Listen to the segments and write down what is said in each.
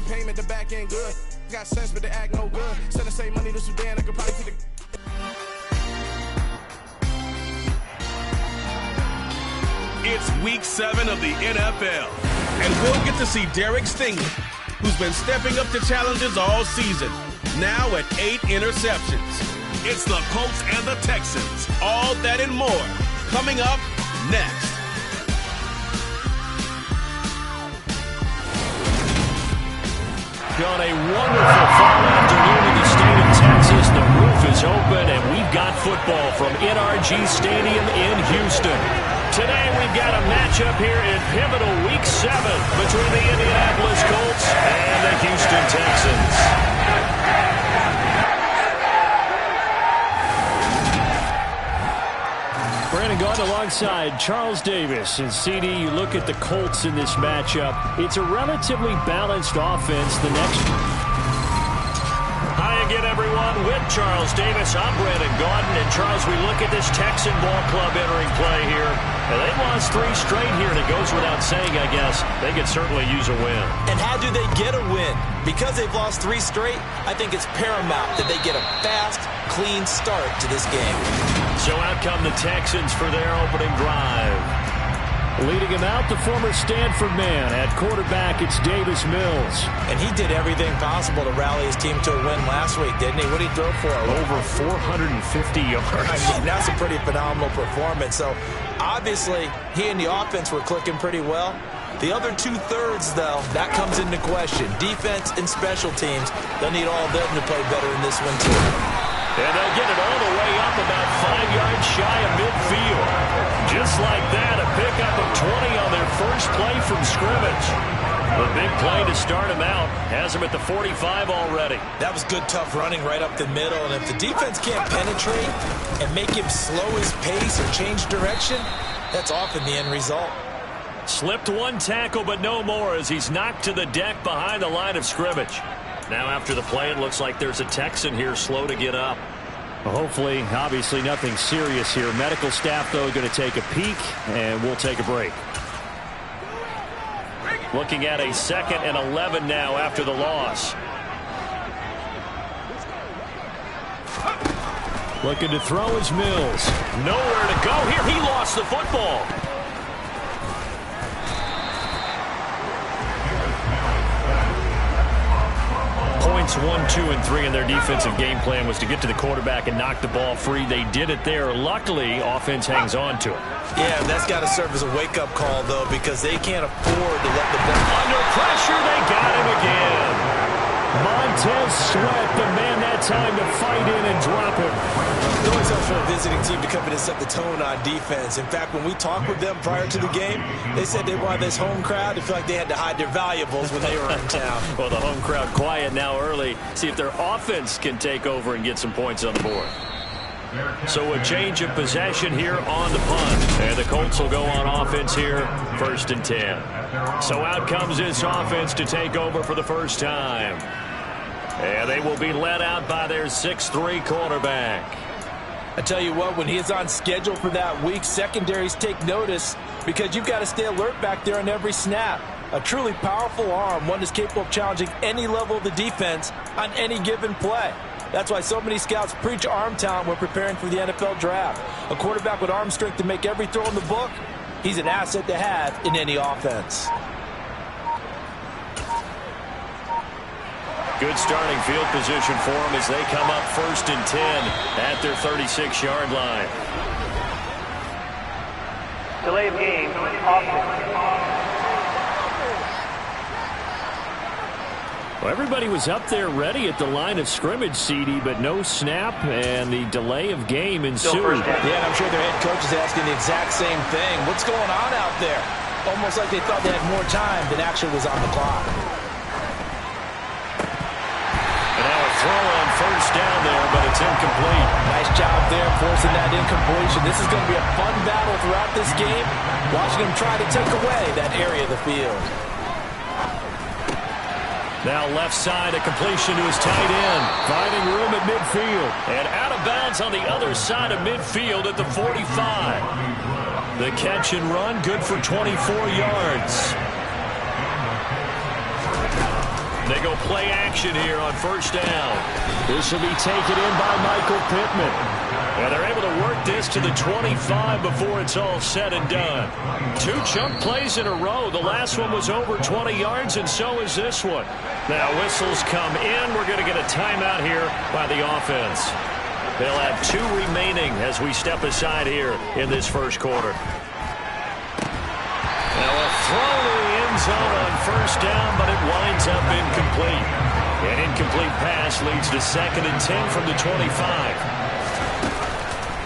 payment, the back end good. Got sense, but they act no good. Send the same money to Sudan, I could probably feed the... It's week 7 of the NFL, and we'll get to see Derek Stingley, who's been stepping up to challenges all season, now at 8 interceptions. It's the Colts and the Texans, all that and more, coming up next. On a wonderful fall afternoon in the state of Texas, the roof is open, and we've got football from NRG Stadium in Houston. Today we've got a matchup here in pivotal Week 7 between the Indianapolis Colts and the Houston Texans. Brandon Gaudin alongside Charles Davis. And CD, you look at the Colts in this matchup. It's a relatively balanced offense. The next... Hi again, everyone. With Charles Davis, I'm Brandon Gaudin. And Charles, we look at this Texan ball club entering play here. And they lost 3 straight here, and it goes without saying, I guess, they could certainly use a win. And how do they get a win? Because they've lost 3 straight, I think it's paramount that they get a fast, clean start to this game. So out come the Texans for their opening drive. Leading him out, the former Stanford man. At quarterback, it's Davis Mills. And he did everything possible to rally his team to a win last week, didn't he? What did he throw for? Over 450 yards. I mean, that's a pretty phenomenal performance. So, obviously, he and the offense were clicking pretty well. The other 2/3, though, that comes into question. Defense and special teams, they'll need all of them to play better in this one, too. And they'll get it all the way up about 5 yards shy of midfield. Just like that, a pickup of 20 on their first play from scrimmage. The big play to start him out has him at the 45 already. That was good, tough running right up the middle. And if the defense can't penetrate and make him slow his pace or change direction, that's often the end result. Slipped one tackle, but no more as he's knocked to the deck behind the line of scrimmage. Now after the play, it looks like there's a Texan here slow to get up. Well, hopefully, obviously nothing serious here. Medical staff, though, going to take a peek, and we'll take a break. Looking at a 2nd and 11 now after the loss. Looking to throw is Mills. Nowhere to go here. He lost the football. Points 1, 2, and 3 in their defensive game plan was to get to the quarterback and knock the ball free. They did it there. Luckily, offense hangs on to it. Yeah, that's got to serve as a wake-up call, though, because they can't afford to let the ball... Under pressure, they got him again. Montez Sweat, the man that time to fight in and drop him. It always helps for a visiting team to come in and set the tone on defense. In fact, when we talked with them prior to the game, they said they wanted this home crowd to feel like they had to hide their valuables when they were in town. Well, the home crowd quiet now early. See if their offense can take over and get some points on the board. So a change of possession here on the punt. And the Colts will go on offense here, 1st and 10. So out comes this offense to take over for the first time. And they will be led out by their 6'3" quarterback. I tell you what, when he's on schedule for that week, secondaries take notice because you've got to stay alert back there on every snap. A truly powerful arm, one that's capable of challenging any level of the defense on any given play. That's why so many scouts preach arm talent when preparing for the NFL draft. A quarterback with arm strength to make every throw in the book, he's an asset to have in any offense. Good starting field position for them as they come up 1st and 10 at their 36-yard line. Delay of game, offense. Well, everybody was up there ready at the line of scrimmage, CD, but no snap, and the delay of game ensued. Yeah, I'm sure their head coach is asking the exact same thing. What's going on out there? Almost like they thought they had more time than actually was on the clock. Throw on 1st down there, but it's incomplete. Nice job there forcing that incompletion. This is going to be a fun battle throughout this game. Watching him try to take away that area of the field. Now left side, a completion to his tight end. Finding room at midfield. And out of bounds on the other side of midfield at the 45. The catch and run, good for 24 yards. They go play action here on first down. This will be taken in by Michael Pittman. And they're able to work this to the 25 before it's all said and done. 2 chunk plays in a row. The last one was over 20 yards, and so is this one. Now whistles come in. We're going to get a timeout here by the offense. They'll have 2 remaining as we step aside here in this first quarter. Now a throw to the end zone on first down, but it winds up incomplete. An incomplete pass leads to 2nd and 10 from the 25.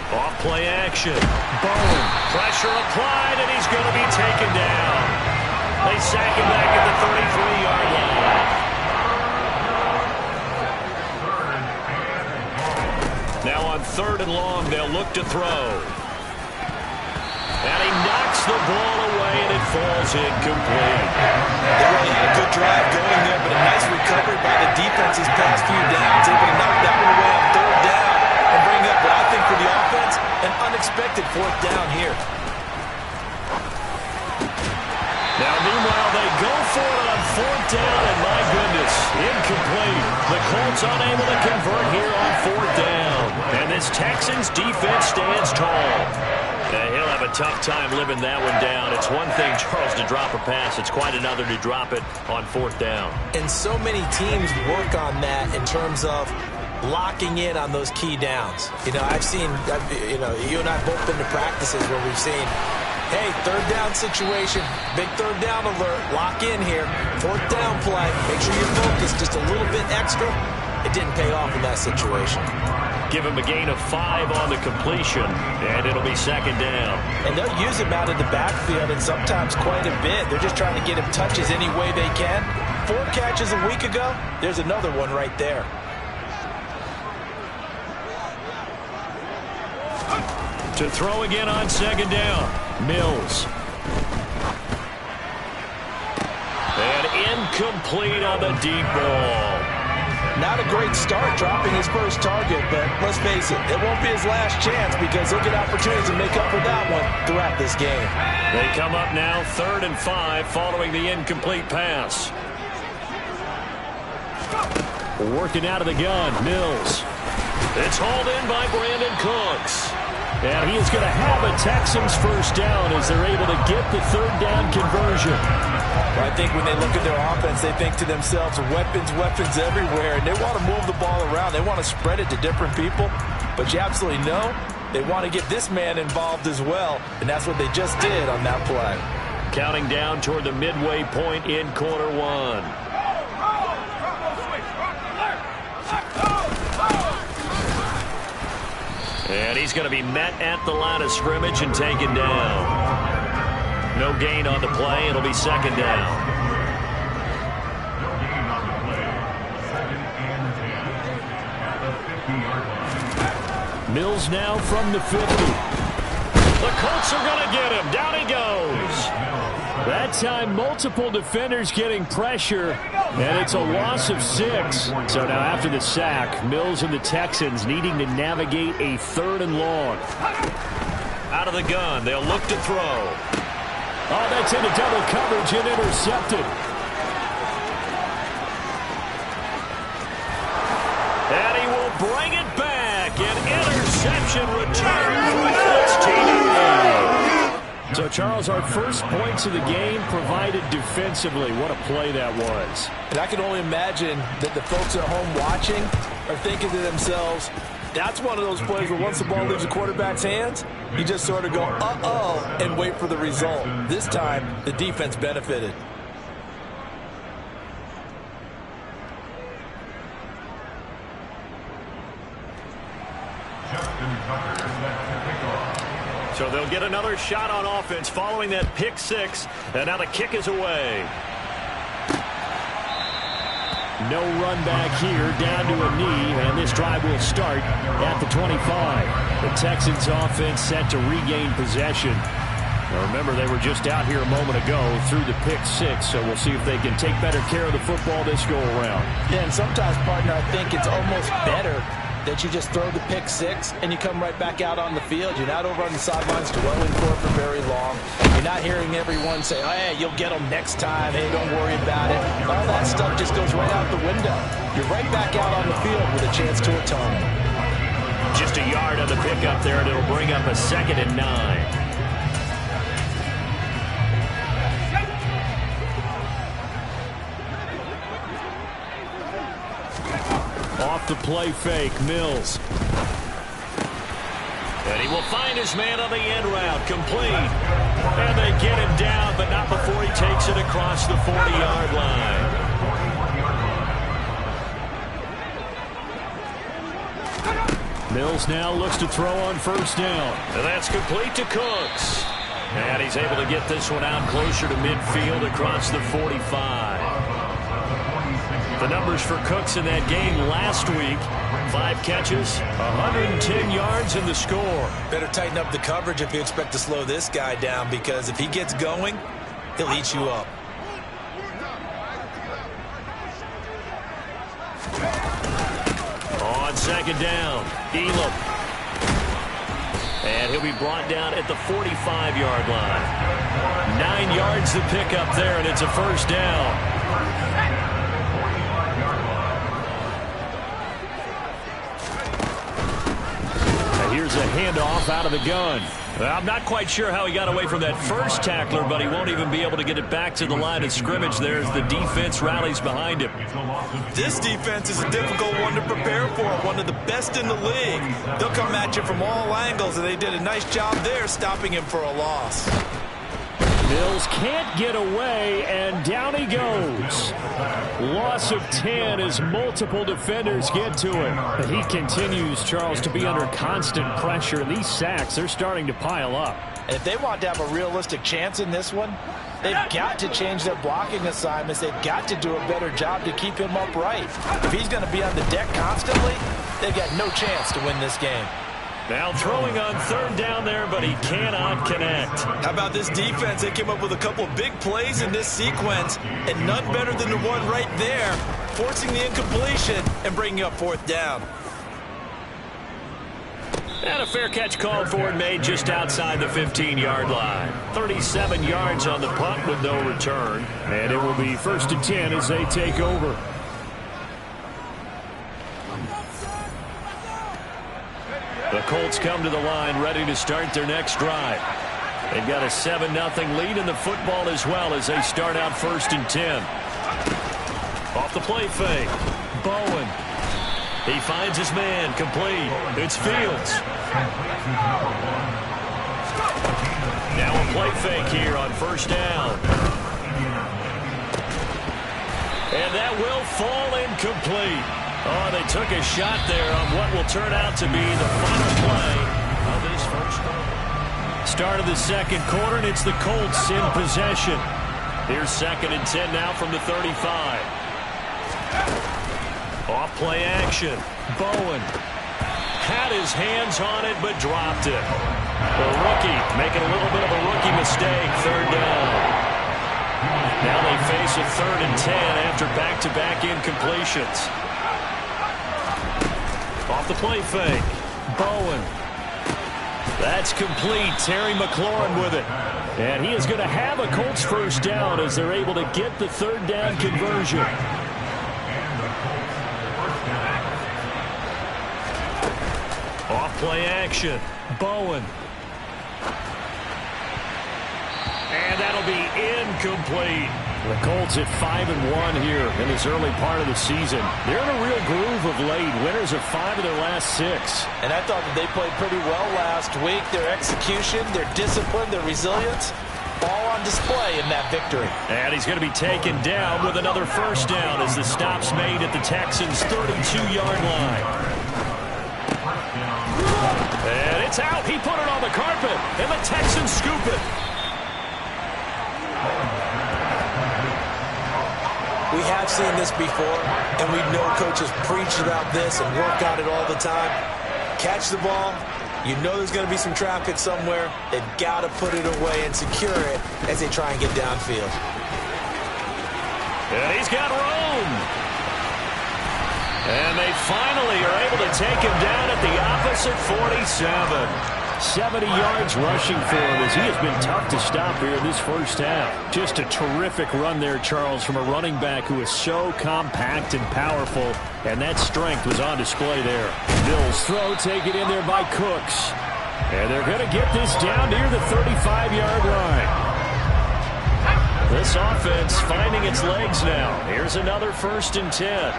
Off play action. Boom. Pressure applied, and he's going to be taken down. They sack him back at the 33-yard line. Now on 3rd and long, they'll look to throw. And he knocks the ball away, and it falls incomplete. They really had a good drive going there, but a nice recovery by the defense's past few downs. Able to knock that one away on 3rd down and bring up what I think for the offense, an unexpected 4th down here. Now, meanwhile, they go for it on 4th down, and my goodness, incomplete. The Colts unable to convert here on 4th down. And this Texans defense stands tall. He'll have a tough time living that one down. It's one thing, Charles, to drop a pass. It's quite another to drop it on 4th down. And so many teams work on that in terms of locking in on those key downs. You know, I've seen, you and I both been to practices where we've seen, hey, 3rd down situation, big 3rd down alert, lock in here, 4th down play, make sure you're focused just a little bit extra. It didn't pay off in that situation. Give him a gain of 5 on the completion, and it'll be 2nd down. And they'll use him out of the backfield, and sometimes quite a bit. They're just trying to get him touches any way they can. 4 catches a week ago, there's another one right there. To throw again on 2nd down, Mills. And incomplete on the deep ball. Not a great start dropping his first target, but let's face it, it won't be his last chance because he'll get opportunities to make up for that one throughout this game. They come up now 3rd and 5 following the incomplete pass. Working out of the gun, Mills. It's hauled in by Brandon Cooks. And he is going to have a Texans first down as they're able to get the 3rd down conversion. Well, I think when they look at their offense, they think to themselves, weapons everywhere, and they want to move the ball around. They want to spread it to different people, but you absolutely know they want to get this man involved as well, and that's what they just did on that play. Counting down toward the midway point in quarter 1. And he's going to be met at the line of scrimmage and taken down. No gain on the play. It'll be 2nd down. Mills now from the 50. The Colts are going to get him. Down he goes. That time, multiple defenders getting pressure, and it's a loss of 6. So now after the sack, Mills and the Texans needing to navigate a 3rd and long. Out of the gun, they'll look to throw. Oh, that's into double coverage and intercepted. And he will bring it back. An interception return for the Colts TD. So, Charles, our first points of the game provided defensively. What a play that was. And I can only imagine that the folks at home watching are thinking to themselves, that's one of those plays where once the ball leaves the quarterback's hands, you just sort of go, uh-oh, and wait for the result. This time, the defense benefited. So they'll get another shot on offense following that pick 6, and now the kick is away. No run back here, down to a knee, and this drive will start at the 25. The Texans offense set to regain possession. Now remember, they were just out here a moment ago through the pick 6, so we'll see if they can take better care of the football this go around. Yeah, and sometimes, partner, I think it's almost better that you just throw the pick six and you come right back out on the field. You're not over on the sidelines dwelling for very long. You're not hearing everyone say, oh, hey, you'll get them next time. Hey, don't worry about it. All that stuff just goes right out the window. You're right back out on the field with a chance to atone. Just a yard on the pickup there, and it'll bring up a 2nd and 9. Off the play fake, Mills. And he will find his man on the end route, complete. And they get him down, but not before he takes it across the 40-yard line. Mills now looks to throw on 1st down. And that's complete to Cooks. And he's able to get this one out closer to midfield across the 45. The numbers for Cooks in that game last week: 5 catches, 110 yards in the score. Better tighten up the coverage if you expect to slow this guy down, because if he gets going, he'll eat you up. On 2nd down, Elam. And he'll be brought down at the 45-yard line. 9 yards to pick up there, and it's a 1st down. Here's a handoff out of the gun. Well, I'm not quite sure how he got away from that first tackler, but he won't even be able to get it back to the line of scrimmage there as the defense rallies behind him. This defense is a difficult one to prepare for, one of the best in the league. They'll come at you from all angles, and they did a nice job there stopping him for a loss. Mills can't get away, and down he goes. Loss of 10 as multiple defenders get to him. But he continues, Charles, to be under constant pressure. These sacks, they're starting to pile up. And if they want to have a realistic chance in this one, they've got to change their blocking assignments. They've got to do a better job to keep him upright. If he's going to be on the deck constantly, they've got no chance to win this game. Now throwing on 3rd down there, but he cannot connect. How about this defense? They came up with a couple of big plays in this sequence, and none better than the one right there, forcing the incompletion and bringing up 4th down. And a fair catch called for and made just outside the 15-yard line. 37 yards on the punt with no return. And it will be 1st and 10 as they take over. The Colts come to the line ready to start their next drive. They've got a 7-0 lead in the football as well as they start out 1st and 10. Off the play fake. Bowen. He finds his man, complete. It's Fields. Now a play fake here on 1st down. And that will fall incomplete. Oh, they took a shot there on what will turn out to be the final play of this first quarter. Start of the 2nd quarter, and it's the Colts in possession. Here's 2nd and 10 now from the 35. Off play action. Bowen had his hands on it, but dropped it. The rookie making a little bit of a rookie mistake. 3rd down. Now they face a 3rd and 10 after back-to-back incompletions. Off the play fake. Bowen. That's complete. Terry McLaurin with it. And he is going to have a Colts 1st down as they're able to get the 3rd down conversion. Off play action. Bowen. And that'll be incomplete. The Colts at 5-1 here in this early part of the season. They're in a real groove of late. Winners of 5 of their last 6. And I thought that they played pretty well last week. Their execution, their discipline, their resilience, all on display in that victory. And he's going to be taken down with another 1st down as the stop's made at the Texans' 32-yard line. And it's out. He put it on the carpet, and the Texans scoop it. We have seen this before, and we know coaches preach about this and work on it all the time. Catch the ball. You know there's going to be some traffic somewhere. They've got to put it away and secure it as they try and get downfield. And he's got room. And they finally are able to take him down at the opposite 47. 70 yards rushing for him as he has been tough to stop here in this first half. Just a terrific run there, Charles, from a running back who is so compact and powerful, and that strength was on display there. Mills' throw taken in there by Cooks. And they're going to get this down near the 35-yard line. This offense finding its legs now. Here's another 1st and 10.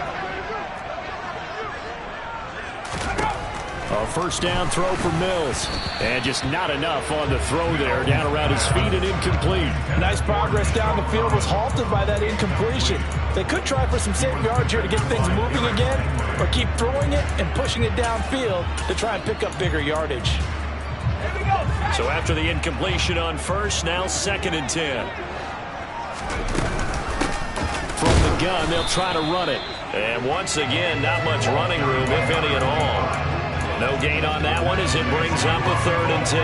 A first down throw for Mills. And just not enough on the throw there. Down around his feet and incomplete. Nice progress down the field was halted by that incompletion. They could try for some safe yards here to get things moving again, or keep throwing it and pushing it downfield to try and pick up bigger yardage. So after the incompletion on first, now 2nd and 10. From the gun, they'll try to run it. And once again, not much running room, if any at all. No gain on that one as it brings up a 3rd and 10.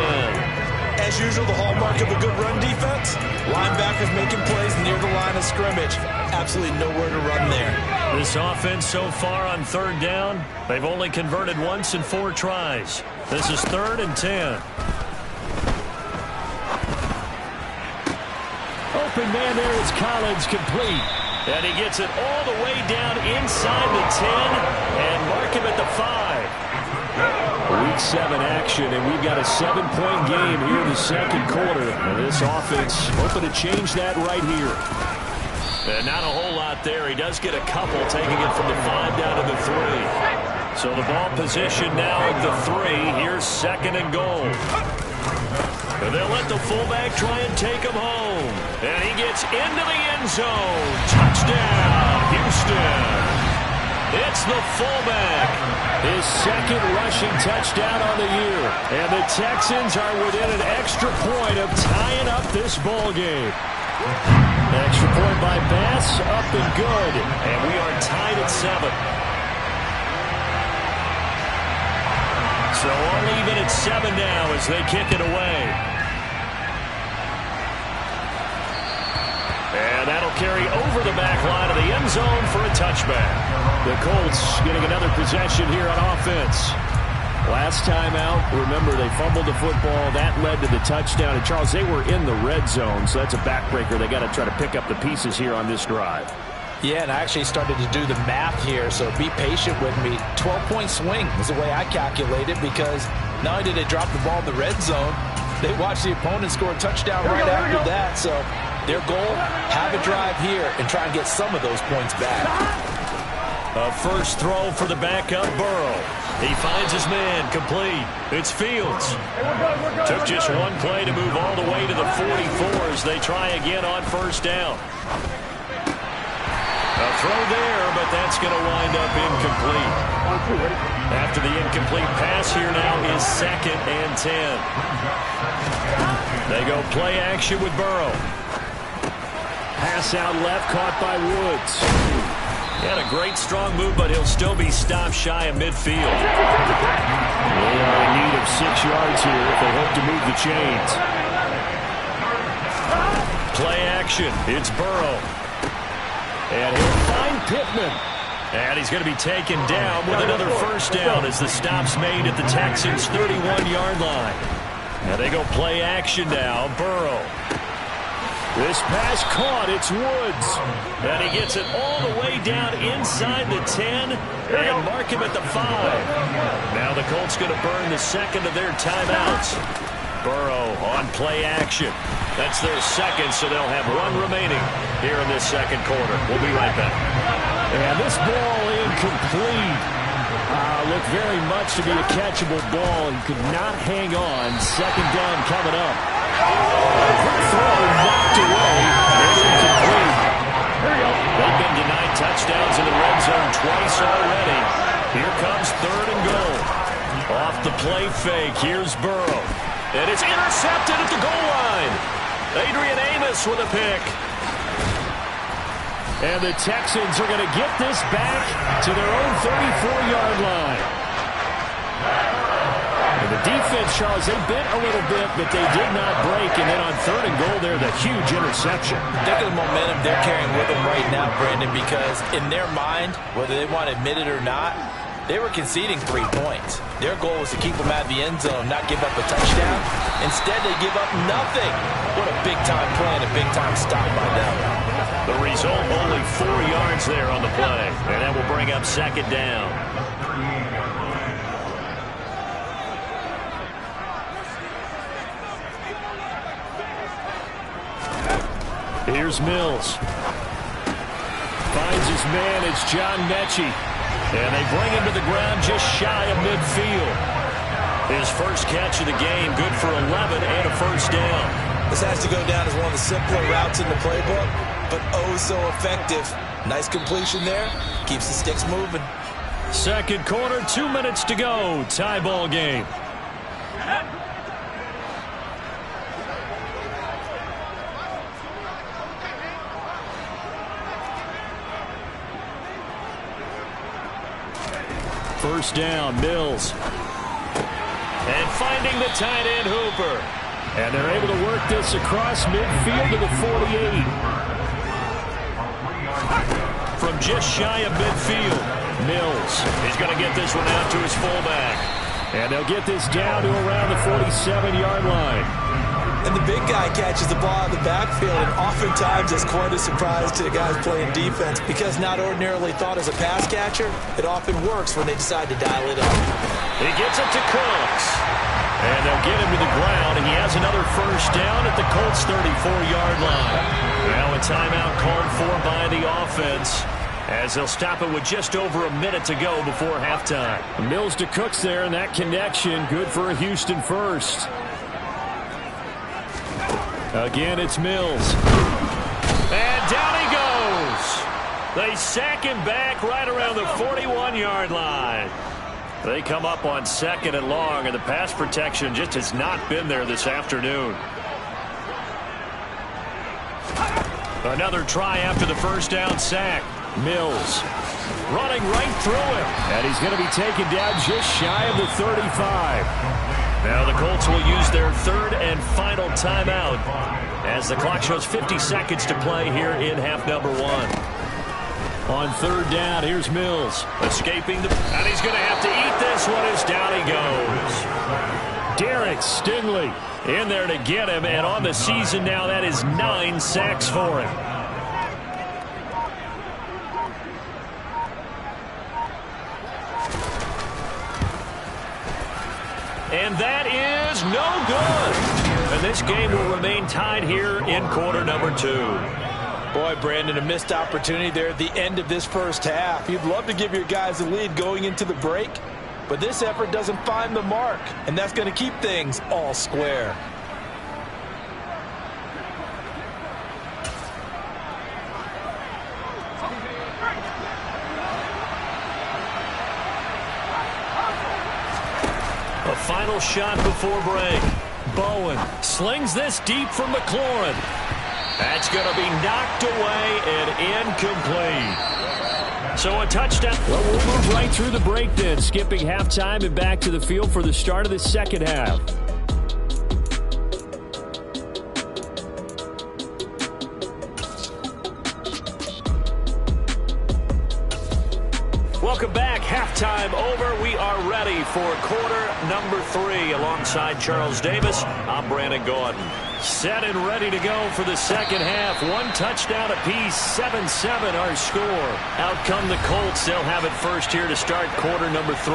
As usual, the hallmark of a good run defense, linebackers making plays near the line of scrimmage. Absolutely nowhere to run there. This offense so far on 3rd down, they've only converted once in 4 tries. This is 3rd and 10. Open man there is Collins, complete. And he gets it all the way down inside the 10 and mark him at the 5. Week 7 action, and we've got a 7-point game here in the 2nd quarter. And this offense hoping to change that right here. And not a whole lot there. He does get a couple, taking it from the 5 down to the 3. So the ball position now at the 3. Here's 2nd and goal. And they'll let the fullback try and take him home. And he gets into the end zone. Touchdown, Houston. It's the fullback. His 2nd rushing touchdown on the year. And the Texans are within an extra point of tying up this ball game. Extra point by Bass, up and good. And we are tied at 7. So all even at 7 now as they kick it away. And that'll carry over the back line of the end zone for a touchback. The Colts getting another possession here on offense. Last time out, remember, they fumbled the football. That led to the touchdown. And, Charles, they were in the red zone, so that's a backbreaker. They got to try to pick up the pieces here on this drive. Yeah, and I actually started to do the math here, so be patient with me. 12-point swing is the way I calculate it, because not only did they drop the ball in the red zone, they watched the opponent score a touchdown right after that. So their goal, have a drive here and try and get some of those points back. A first throw for the backup, Burrow. He finds his man, complete. It's Fields. Took just one play to move all the way to the 44 as they try again on first down. A throw there, but that's going to wind up incomplete. After the incomplete pass, here now is 2nd and 10. They go play action with Burrow. Pass out left, caught by Woods. He had a great strong move, but he'll still be stopped shy of midfield. They are in need of 6 yards here if they hope to move the chains. Play action. It's Burrow. And he'll find Pittman. And he's going to be taken down with another first down as the stop's made at the Texans' 31-yard line. Now they go play action now. Burrow. This pass caught. It's Woods. And he gets it all the way down inside the 10 and mark him at the 5. Now the Colts going to burn the 2nd of their timeouts. Burrow on play action. That's their 2nd, so they'll have 1 remaining here in this 2nd quarter. We'll be right back. And this ball incomplete. Looked very much to be a catchable ball and could not hang on. 2nd down coming up. Throw knocked away and incomplete. They've been denied touchdowns in the red zone twice already. Here comes 3rd and goal. Off the play fake, here's Burrow. And it's intercepted at the goal line. Adrian Amos with a pick. And the Texans are going to get this back to their own 34-yard line. And the defense, Charles, they bit a little bit, but they did not break. And then on 3rd and goal there, the huge interception. Think of the momentum they're carrying with them right now, Brandon, because in their mind, whether they want to admit it or not, they were conceding 3 points. Their goal was to keep them out of the end zone, not give up a touchdown. Instead, they give up nothing. What a big-time play and a big-time stop by them. The result, only 4 yards there on the play. And that will bring up 2nd down. Here's Mills. Finds his man. It's John Mechie. And they bring him to the ground just shy of midfield. His first catch of the game, good for 11 and a first down. This has to go down as one of the simpler routes in the playbook, but oh so effective. Nice completion there. Keeps the sticks moving. Second quarter, 2 minutes to go. Tie ball game. First down, Mills. And finding the tight end, Hooper. And they're able to work this across midfield to the 48. From just shy of midfield, Mills. He's going to get this one out to his fullback. And they'll get this down to around the 47-yard line. And the big guy catches the ball in the backfield, and oftentimes it's quite a surprise to the guys playing defense because not ordinarily thought as a pass catcher, it often works when they decide to dial it up. He gets it to Cooks. And they'll get him to the ground, and he has another first down at the Colts' 34-yard line. Now a timeout called for by the offense as they'll stop it with just over a minute to go before halftime. Mills to Cooks there, and that connection good for a Houston first. Again, it's Mills. And down he goes. They sack him back right around the 41-yard line. They come up on 2nd and long, and the pass protection just has not been there this afternoon. Another try after the first down sack. Mills running right through him. And he's going to be taken down just shy of the 35. Now the Colts will use their 3rd and final timeout as the clock shows 50 seconds to play here in half number 1. On 3rd down, here's Mills. Escaping the... And he's going to have to eat this one as down he goes. Derek Stingley in there to get him. And on the season now, that is 9 sacks for him. And that is no good. And this game will remain tied here in quarter number 2. Boy, Brandon, a missed opportunity there at the end of this first half. You'd love to give your guys a lead going into the break, but this effort doesn't find the mark, and that's going to keep things all square. A final shot before break. Bowen slings this deep from McLaurin. That's going to be knocked away and incomplete. So a touchdown. Well, we'll move right through the break then, skipping halftime and back to the field for the start of the second half. Welcome back. Halftime over. We are ready for quarter number 3 alongside Charles Davis. I'm Brandon Gordon. Set and ready to go for the second half. 1 touchdown apiece, 7-7 our score. Out come the Colts. They'll have it first here to start quarter number 3.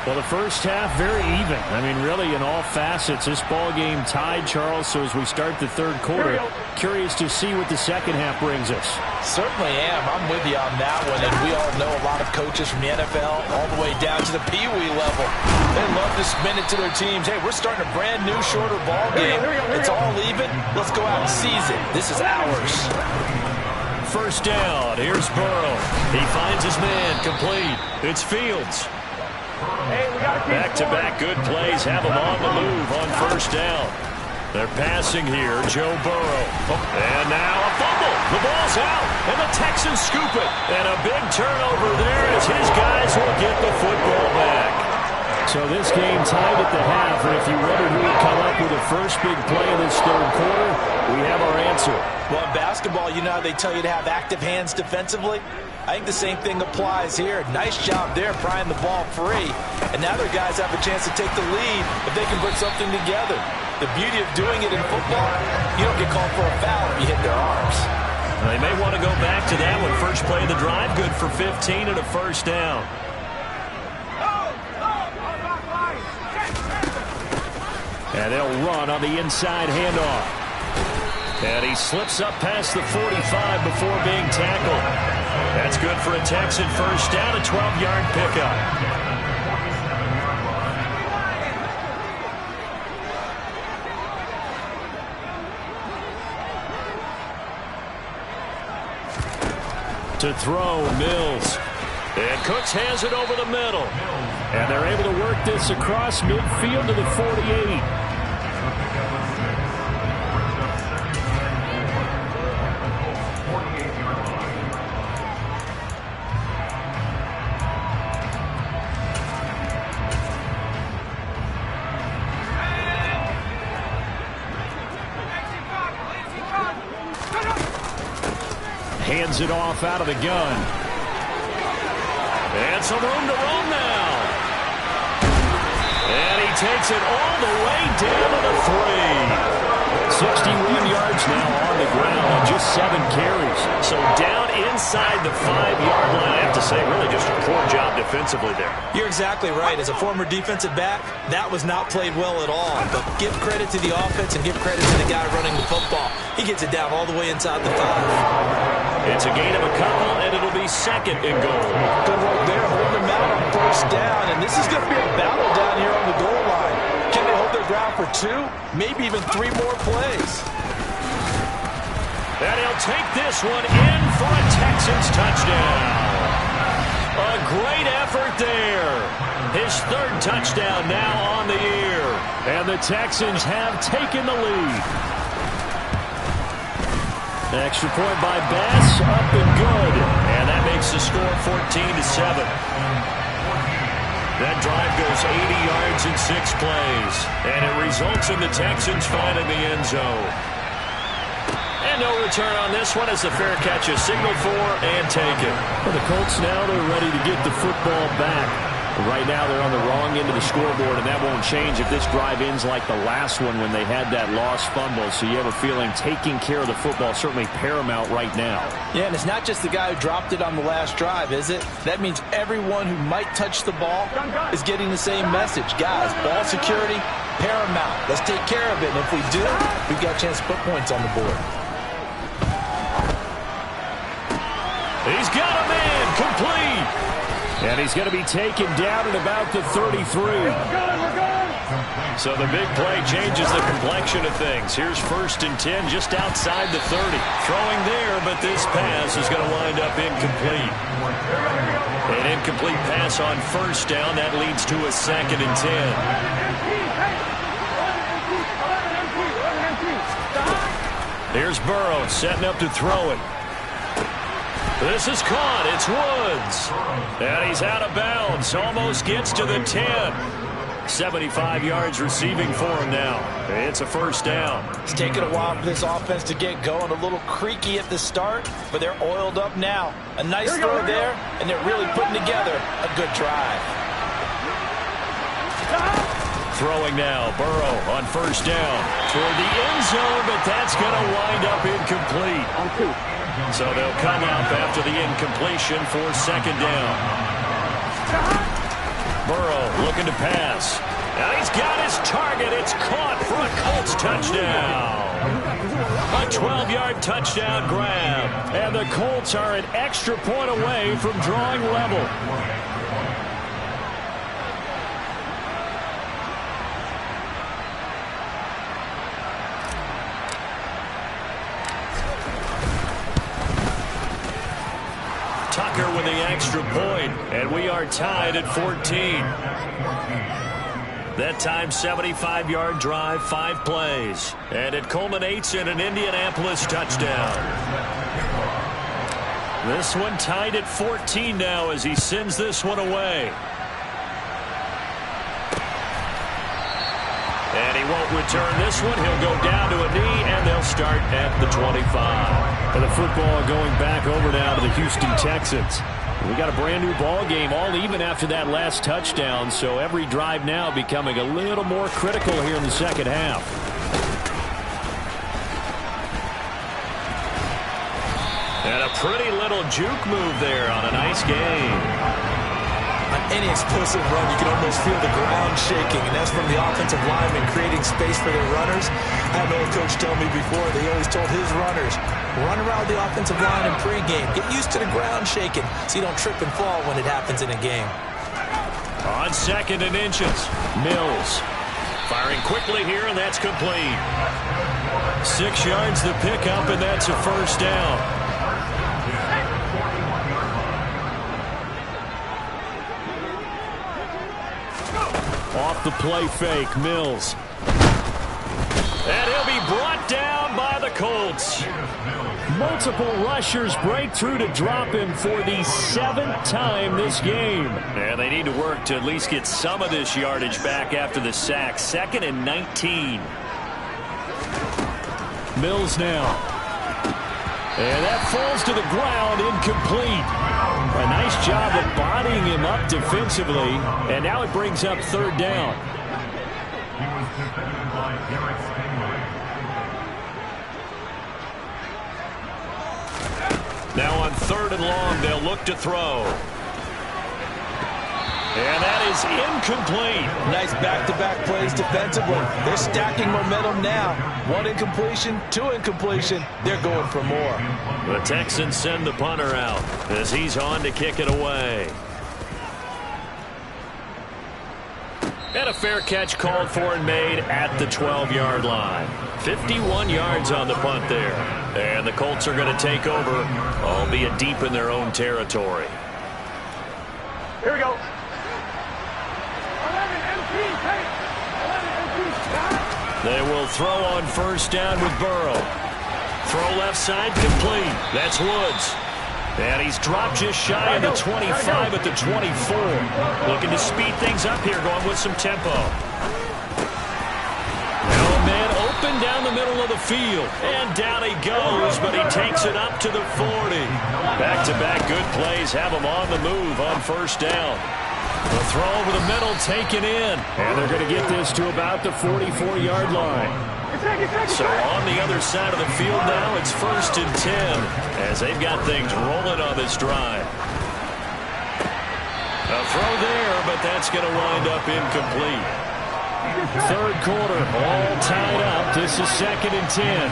Well, the first half, very even. I mean, really, in all facets, this ball game tied, Charles. So as we start the 3rd quarter, curious to see what the second half brings us. Certainly am. I'm with you on that one. And we all know a lot of coaches from the NFL all the way down to the Pee-wee level. They love to spin it to their teams. Hey, we're starting a brand new, shorter ball game. It's all even. Let's go out and seize it. This is ours. First down. Here's Burrow. He finds his man. Complete. It's Fields. Back-to-back good plays have him on the move on first down. They're passing here, Joe Burrow. And now a fumble. The ball's out, and the Texans scoop it. And a big turnover there as his guys will get the football back. So this game tied at the half, and if you wonder who would come up with the first big play of this third quarter, we have our answer. Well, in basketball, you know how they tell you to have active hands defensively? I think the same thing applies here. Nice job there prying the ball free. And now their guys have a chance to take the lead if they can put something together. The beauty of doing it in football, you don't get called for a foul if you hit their arms. They may want to go back to that one. First play of the drive, good for 15 and a first down. And they'll run on the inside handoff. And he slips up past the 45 before being tackled. That's good for a Texan first down, a 12-yard pickup. To throw, Mills. And Cooks has it over the middle. And they're able to work this across midfield to the 48. Hands it off out of the gun. And some room to roam now. And he takes it all the way down to the 3. 61 yards now on the ground on just 7 carries. So down inside the 5-yard line. I have to say, really just a poor job defensively there. You're exactly right. As a former defensive back, that was not played well at all. But give credit to the offense and give credit to the guy running the football. He gets it down all the way inside the 5. It's a gain of a couple, and it'll be second and goal. Good work there, holding them out on first down. And this is going to be a battle down here on the goal line. Can they hold their ground for 2, maybe even 3 more plays? And he'll take this one in for a Texans touchdown. A great effort there. His 3rd touchdown now on the year. And the Texans have taken the lead. Extra point by Bass, up and good. And that makes the score 14-7. That drive goes 80 yards in 6 plays. And it results in the Texans finding the end zone. And no return on this one as the fair catch is signaled for and taken. For the Colts now, they're ready to get the football back. Right now, they're on the wrong end of the scoreboard, and that won't change if this drive ends like the last one when they had that lost fumble. So you have a feeling taking care of the football is certainly paramount right now. Yeah, and it's not just the guy who dropped it on the last drive, is it? That means everyone who might touch the ball is getting the same message. Guys, ball security, paramount. Let's take care of it, and if we do, we've got a chance to put points on the board. He's got a man, complete. And he's going to be taken down at about the 33. So the big play changes the complexion of things. Here's 1st and 10 just outside the 30. Throwing there, but this pass is going to wind up incomplete. An incomplete pass on first down. That leads to a 2nd and 10. Here's Burrow setting up to throw it. This is caught. It's Woods. And he's out of bounds. Almost gets to the 10. 75 yards receiving for him now. It's a first down. It's taken a while for this offense to get going. A little creaky at the start, but they're oiled up now. A nice throw there, and they're really putting together a good drive. Throwing now, Burrow on first down. Toward the end zone, but that's going to wind up incomplete. So they'll come up after the incompletion for 2nd down. Burrow looking to pass. Now he's got his target. It's caught for a Colts touchdown. A 12-yard touchdown grab. And the Colts are an extra point away from drawing level. Tucker with the extra point, and we are tied at 14. That time, 75-yard drive, 5 plays. And it culminates in an Indianapolis touchdown. This one tied at 14 now as he sends this one away. And he won't return this one. He'll go down to a knee, and they'll start at the 25. And the football going back over now to the Houston Texans. We got a brand new ball game, all even after that last touchdown, so every drive now becoming a little more critical here in the second half. And a pretty little juke move there on a nice game. On any explosive run, you can almost feel the ground shaking, and that's from the offensive linemen creating space for their runners. I had an old coach tell me before, they always told his runners, run around the offensive line in pregame. Get used to the ground shaking so you don't trip and fall when it happens in a game. On 2nd and inches, Mills firing quickly here, and that's complete. 6 yards the pickup, and that's a first down. Off the play fake, Mills. And he'll be brought down by the Colts. Multiple rushers break through to drop him for the 7th time this game. And they need to work to at least get some of this yardage back after the sack. 2nd and 19. Mills now. And that falls to the ground, incomplete. A nice job of bodying him up defensively, and now it brings up 3rd down. Now on 3rd and long, they'll look to throw. And that is incomplete. Nice back-to-back plays defensively. They're stacking momentum now. 1 incompletion, 2 incompletion. They're going for more. The Texans send the punter out as he's on to kick it away. And a fair catch called for and made at the 12-yard line. 51 yards on the punt there. And the Colts are going to take over, albeit deep in their own territory. Here we go. They will throw on 1st down with Burrow. Throw left side, complete. That's Woods. And he's dropped just shy of the 25 at the 24. Looking to speed things up here, going with some tempo. Now a man open down the middle of the field. And down he goes, but he takes it up to the 40. Back-to-back good plays have him on the move on 1st down. The throw over the middle taken in. And they're going to get this to about the 44-yard line. So on the other side of the field now, it's 1st and 10 as they've got things rolling on this drive. A throw there, but that's going to wind up incomplete. 3rd quarter, all tied up. This is 2nd and 10.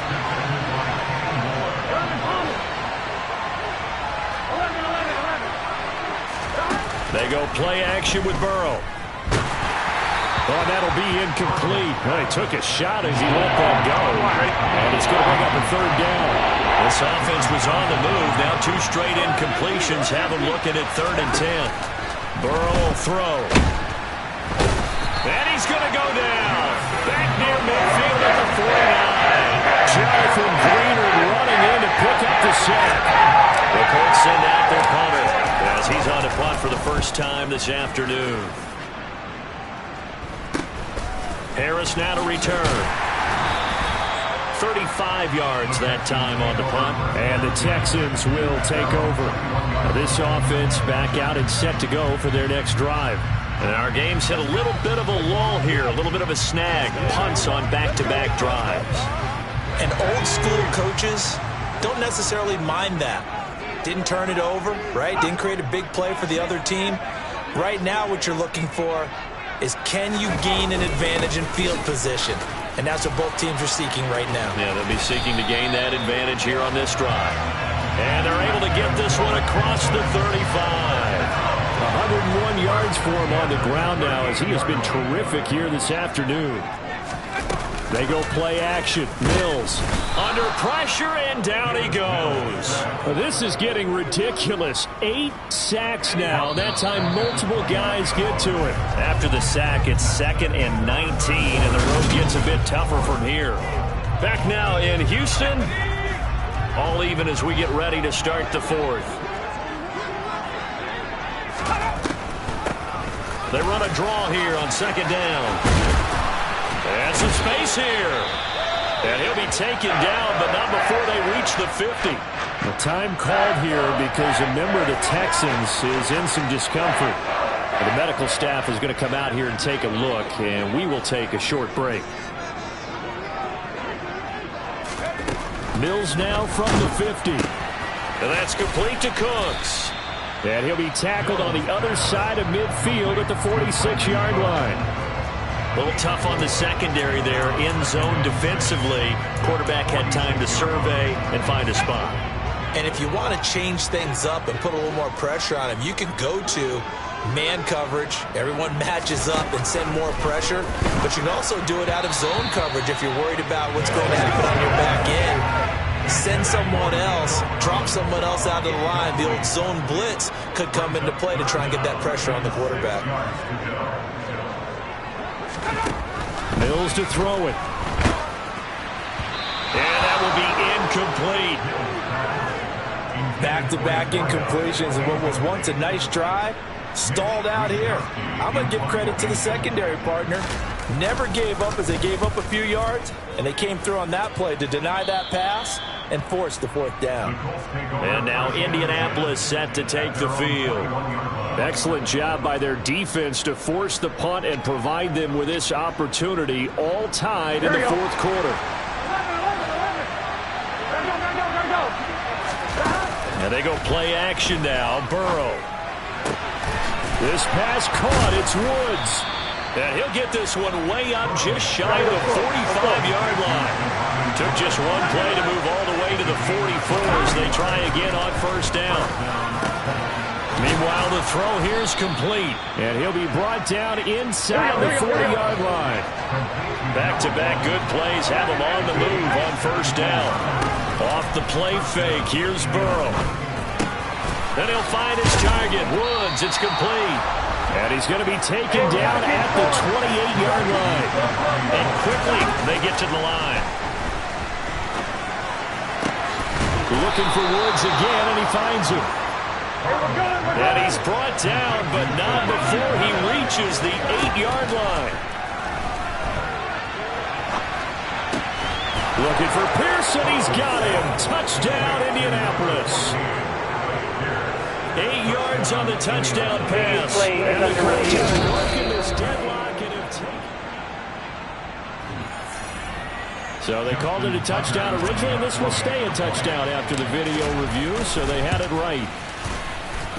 They go play action with Burrow. Oh, that'll be incomplete. Well, he took a shot as he let that go. And it's going to bring up a 3rd down. This offense was on the move. Now 2 straight incompletions have them looking at 3rd and 10. Burrow will throw. And he's going to go down. Back near midfield at the 49. Jonathan Greener running in to pick up the sack. The Colts send out their punter as he's on to punt for the first time this afternoon. Harris now to return. 35 yards that time on the punt. And the Texans will take over. This offense back out and set to go for their next drive. And our game's hit a little bit of a lull here, a little bit of a snag. Punts on back-to-back drives. And old-school coaches don't necessarily mind that. Didn't turn it over, right? Didn't create a big play for the other team. Right now what you're looking for is can you gain an advantage in field position? And that's what both teams are seeking right now. Yeah, they'll be seeking to gain that advantage here on this drive. And they're able to get this one across the 35. 101 yards for him on the ground now as he has been terrific here this afternoon. They go play action. Mills under pressure, and down he goes. This is getting ridiculous. 8 sacks now. That time multiple guys get to it. After the sack, it's 2nd and 19, and the road gets a bit tougher from here. Back now in Houston. All even as we get ready to start the 4th. They run a draw here on 2nd down. And some space here. And he'll be taken down, but not before they reach the 50. The time called here because a member of the Texans is in some discomfort. The medical staff is going to come out here and take a look, and we will take a short break. Mills now from the 50. And that's complete to Cooks. And he'll be tackled on the other side of midfield at the 46-yard line. A little tough on the secondary there, in zone defensively. Quarterback had time to survey and find a spot. And if you want to change things up and put a little more pressure on him, you can go to man coverage. Everyone matches up and send more pressure. But you can also do it out of zone coverage if you're worried about what's going to happen on your back end. Send someone else, drop someone else out of the line. The old zone blitz could come into play to try and get that pressure on the quarterback. Mills to throw it. And that will be incomplete. Back-to-back incompletions of what was once a nice drive. Stalled out here. I'm going to give credit to the secondary partner. Never gave up as they gave up a few yards, and they came through on that play to deny that pass and force the fourth down. And now Indianapolis set to take the field. Excellent job by their defense to force the punt and provide them with this opportunity, all tied in the fourth quarter. And they go play action now. Burrow. This pass caught. It's Woods. And he'll get this one way up just shy of the 45-yard line. Took just one play to move all the way to the 44 as they try again on first down. Meanwhile, the throw here is complete. And he'll be brought down inside the 40-yard line. Back-to-back good plays have him on the move on first down. Off the play fake, here's Burrow. Then he'll find his target, Woods. It's complete. And he's going to be taken down at the 28-yard line. And quickly, they get to the line. Looking for Woods again, and he finds him. And he's brought down, but not before he reaches the 8-yard line. Looking for Pearson. He's got him. Touchdown, Indianapolis. 8 yards on the touchdown pass. And the Colts have broken this deadlock and have taken. So they called it a touchdown originally, and this will stay a touchdown after the video review, so they had it right.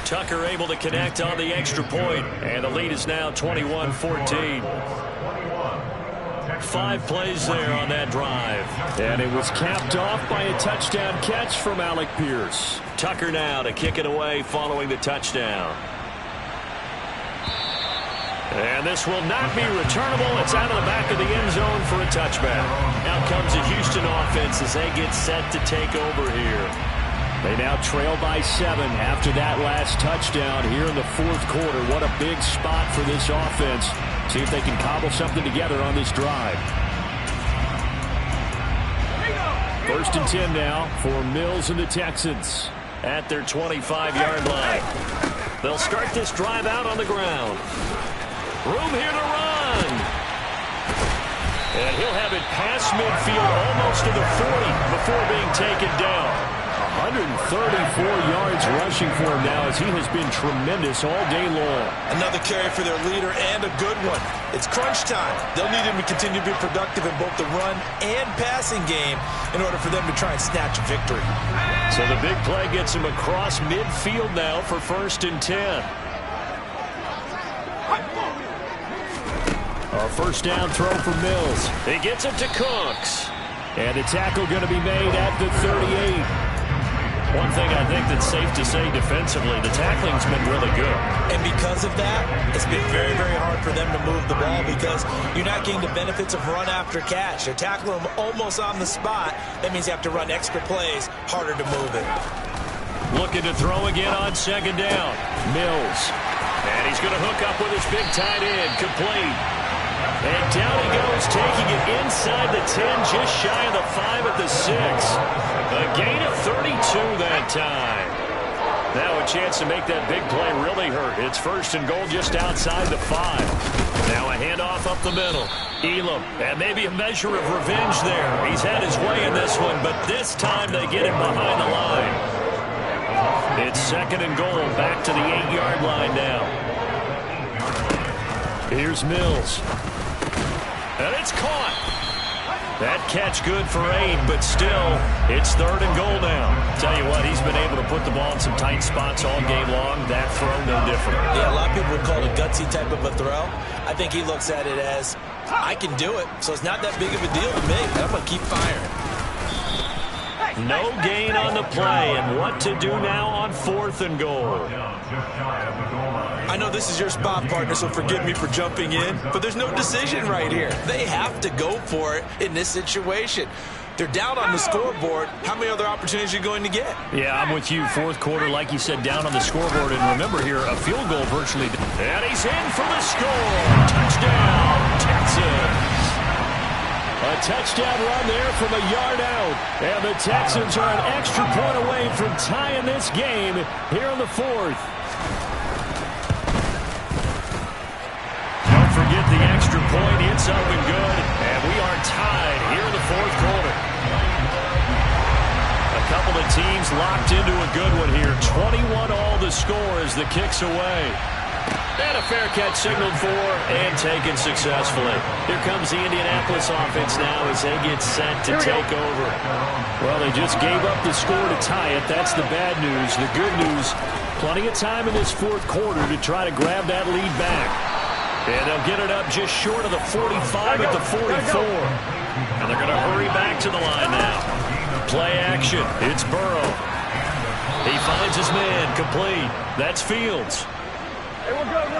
Tucker able to connect on the extra point, and the lead is now 21-14. 5 plays there on that drive. And it was capped off by a touchdown catch from Alec Pierce. Tucker now to kick it away following the touchdown. And this will not be returnable. It's out of the back of the end zone for a touchback. Out comes the Houston offense as they get set to take over here. They now trail by 7 after that last touchdown here in the fourth quarter. What a big spot for this offense. See if they can cobble something together on this drive. First and 10 now for Mills and the Texans. At their 25-yard line. They'll start this drive out on the ground. Room here to run. And he'll have it past midfield almost to the 40 before being taken down. 134 yards rushing for him now as he has been tremendous all day long. Another carry for their leader and a good one. It's crunch time. They'll need him to continue to be productive in both the run and passing game in order for them to try and snatch a victory. So the big play gets him across midfield now for first and 10. A first down throw for Mills. He gets it to Cooks. And the tackle going to be made at the 38. One thing I think that's safe to say defensively, the tackling's been really good. And because of that, it's been very, very hard for them to move the ball because you're not getting the benefits of run after catch. They're tackling them almost on the spot. That means you have to run extra plays, harder to move it. Looking to throw again on second down. Mills. And he's going to hook up with his big tight end, complete. And down he goes, taking it inside the 10, just shy of the 5 at the 6. A gain of 32 that time. Now a chance to make that big play really hurt. It's first and goal just outside the 5. Now a handoff up the middle. Elam, and maybe a measure of revenge there. He's had his way in this one, but this time they get him behind the line. It's 2nd and goal, back to the 8-yard line now. Here's Mills. And it's caught. That catch good for 8, but still, it's 3rd and goal now. Tell you what, he's been able to put the ball in some tight spots all game long. That throw, no different. Yeah, a lot of people would call it a gutsy type of a throw. I think he looks at it as, I can do it, so it's not that big of a deal to me. I'm going to keep firing. No gain on the play, and what to do now on 4th and goal. I know this is your spot, partner, so forgive me for jumping in, but there's no decision right here. They have to go for it in this situation. They're down on the scoreboard. How many other opportunities are you going to get? Yeah, I'm with you. 4th quarter, like you said, down on the scoreboard. And remember here, a field goal virtually. And he's in for the score. Touchdown, Texans. A touchdown run there from a yard out. And the Texans are an extra point away from tying this game here in the 4th. Don't forget the extra point. It's up and good. And we are tied here in the 4th quarter. A couple of teams locked into a good one here. 21 all the score as the kick's away. And a fair catch signaled for and taken successfully. Here comes the Indianapolis offense now as they get set to take over. Well, they just gave up the score to tie it. That's the bad news. The good news, plenty of time in this 4th quarter to try to grab that lead back. And they'll get it up just short of the 45 at the 44. And they're going to hurry back to the line now. Play action. It's Burrow. He finds his man complete. That's Fields.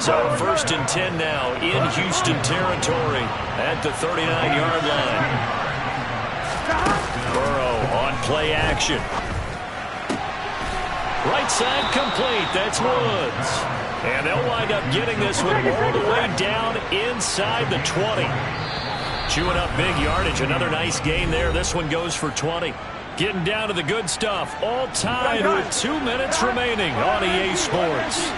So 1st and 10 now in Houston territory at the 39-yard line. Burrow on play action. Right side complete. That's Woods. And they'll wind up getting this one all the way down inside the 20. Chewing up big yardage. Another nice gain there. This one goes for 20. Getting down to the good stuff. All tied with 2 minutes remaining on EA Sports.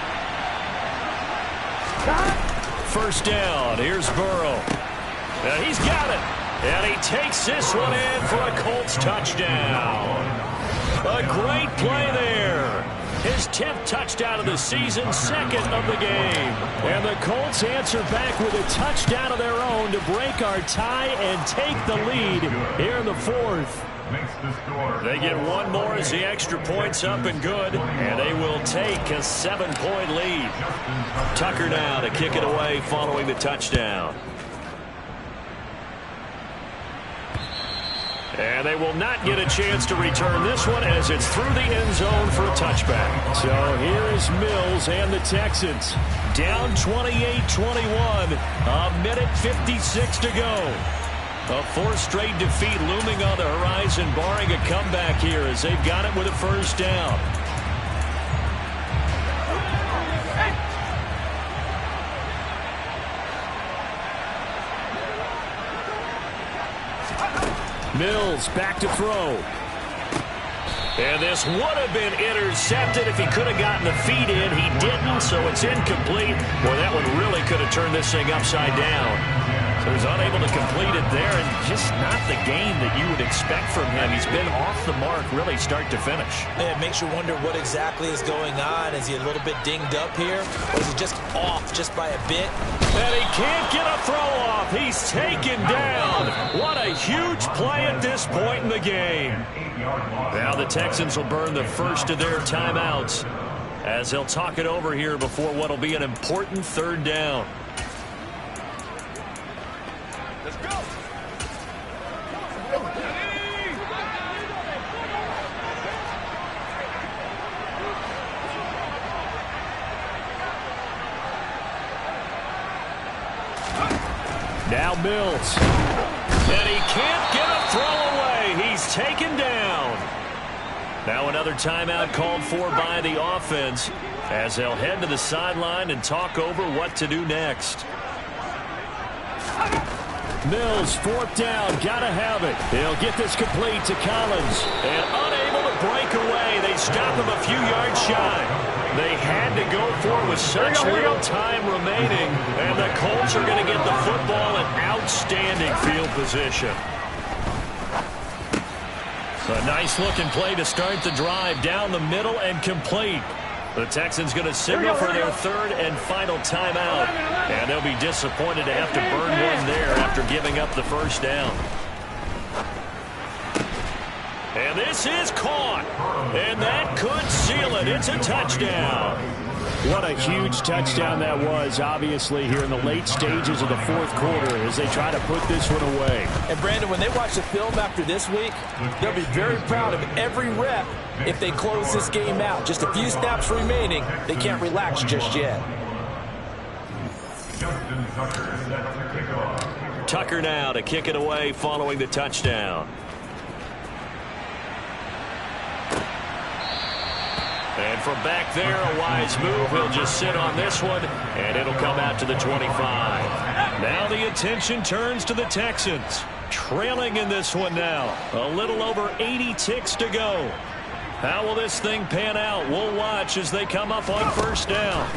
1st down. Here's Burrow. And he's got it. And he takes this one in for a Colts touchdown. A great play there. His 10th touchdown of the season, 2nd of the game. And the Colts answer back with a touchdown of their own to break our tie and take the lead here in the 4th. They get one more as the extra point's up and good, and they will take a 7-point lead. Tucker now to kick it away following the touchdown. And they will not get a chance to return this one as it's through the end zone for a touchback. So here is Mills and the Texans. Down 28-21, a minute 56 to go. A 4th straight defeat looming on the horizon, barring a comeback here as they've got it with a 1st down. Mills back to throw. And this would have been intercepted if he could have gotten the feet in. He didn't, so it's incomplete. Boy, that one really could have turned this thing upside down. So he's unable to complete it there, and just not the game that you would expect from him. He's been off the mark really start to finish. Yeah, it makes you wonder what exactly is going on. Is he a little bit dinged up here, or is he just off just by a bit? And he can't get a throw off. He's taken down. What a huge play at this point in the game. Now the Texans will burn the first of their timeouts as they'll talk it over here before what will be an important 3rd down. Let's go. Now Mills. And he can't get a throw away. He's taken down. Now another timeout called for by the offense as they'll head to the sideline and talk over what to do next. Mills, 4th down, gotta have it. He'll get this complete to Collins. And unable to break away. They stop him a few yards shy. They had to go for it with such little time remaining, and the Colts are going to get the football in outstanding field position. A nice-looking play to start the drive down the middle and complete. The Texans going to signal for their third and final timeout, and they'll be disappointed to have to burn one there after giving up the first down. And this is caught, and that could seal it. It's a touchdown. What a huge touchdown that was, obviously, here in the late stages of the fourth quarter as they try to put this one away. And, Brandon, when they watch the film after this week, they'll be very proud of every rep if they close this game out. Just a few snaps remaining. They can't relax just yet. Tucker now to kick it away following the touchdown. And from back there, a wise move. He'll just sit on this one, and it'll come out to the 25. Now the attention turns to the Texans. Trailing in this one now. A little over 80 ticks to go. How will this thing pan out? We'll watch as they come up on first down.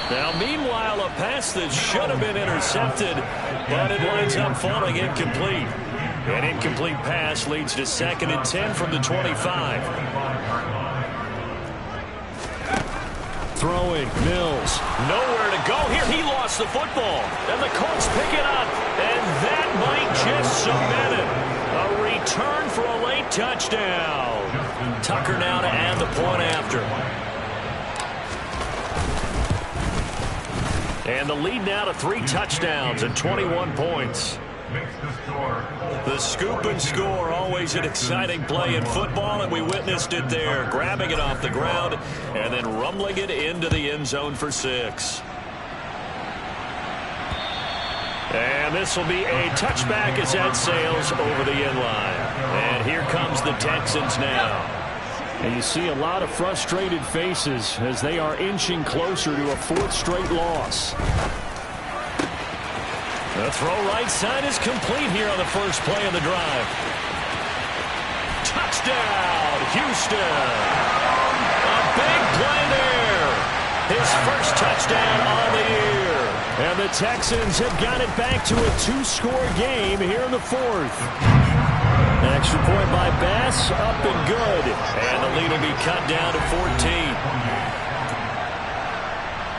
Now, meanwhile, a pass that should have been intercepted, but it winds up falling incomplete. An incomplete pass leads to 2nd and 10 from the 25. Throwing, Mills. Nowhere to go here. He lost the football. And the Colts pick it up. And that might just cement it. A return for a late touchdown. Tucker now to add the point after. And the lead now to 3 touchdowns and 21 points. The scoop and score, always an exciting play in football, and we witnessed it there, grabbing it off the ground and then rumbling it into the end zone for 6. And this will be a touchback as that sails over the end line. And here comes the Texans now. And you see a lot of frustrated faces as they are inching closer to a 4th straight loss. The throw right side is complete here on the first play of the drive. Touchdown, Houston. A big play there. His first touchdown on the year. And the Texans have got it back to a 2-score game here in the 4th. An extra point by Bass, up and good. And the lead will be cut down to 14.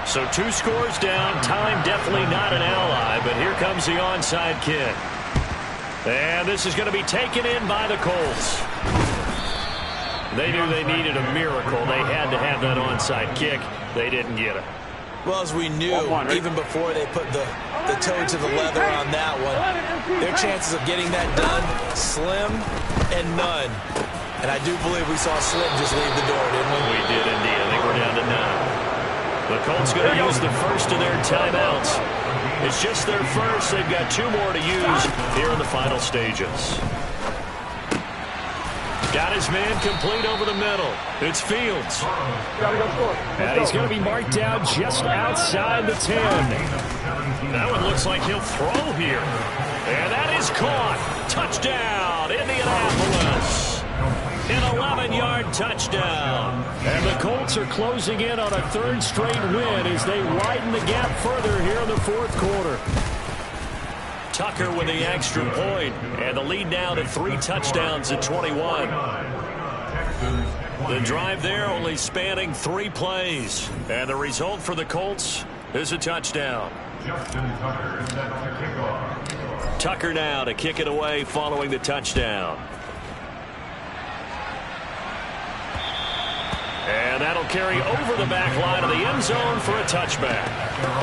So 2 scores down. Time definitely not an ally, but here comes the onside kick. And this is going to be taken in by the Colts. They knew they needed a miracle. They had to have that onside kick. They didn't get it. Well, as we knew, even before they put the toe to the leather on that one, their chances of getting that done, slim and none. And I do believe we saw Slim just leave the door, didn't we? We did indeed. I think we're down to 9. The Colts going to use the first of their timeouts. It's just their first. They've got 2 more to use here in the final stages. Got his man complete over the middle. It's Fields. And he's going to be marked down just outside the 10. That one looks like he'll throw here. And that is caught. Touchdown, Indianapolis. An 11-yard touchdown. And the Colts are closing in on a 3rd straight win as they widen the gap further here in the 4th quarter. Tucker with the extra point, and the lead now to 3 touchdowns at 21. The drive there only spanning 3 plays, and the result for the Colts is a touchdown. Tucker now to kick it away following the touchdown. And that'll carry over the back line of the end zone for a touchback.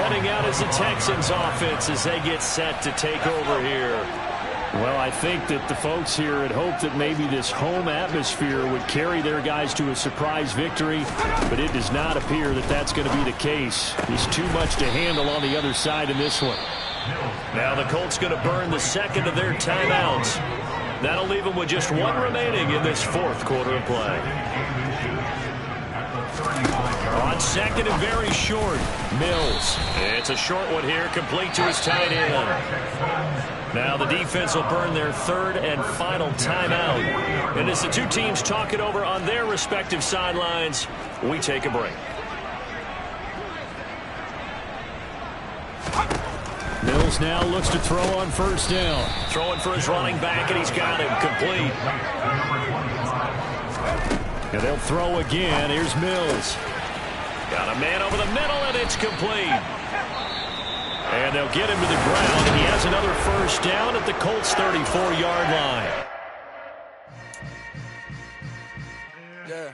Heading out as the Texans offense as they get set to take over here. Well, I think that the folks here had hoped that maybe this home atmosphere would carry their guys to a surprise victory, but it does not appear that that's going to be the case. There's too much to handle on the other side in this one. Now the Colts going to burn the 2nd of their timeouts. That'll leave them with just 1 remaining in this 4th quarter of play. On On second and very short, Mills. It's a short one here, complete to his tight end. Now the defense will burn their third and final timeout. And as the two teams talk it over on their respective sidelines, we take a break. Mills now looks to throw on first down. Throwing for his running back, and he's got him complete. And they'll throw again. Here's Mills. Got a man over the middle, and it's complete. And they'll get him to the ground, and he has another first down at the Colts' 34-yard line. Yeah.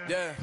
Yeah.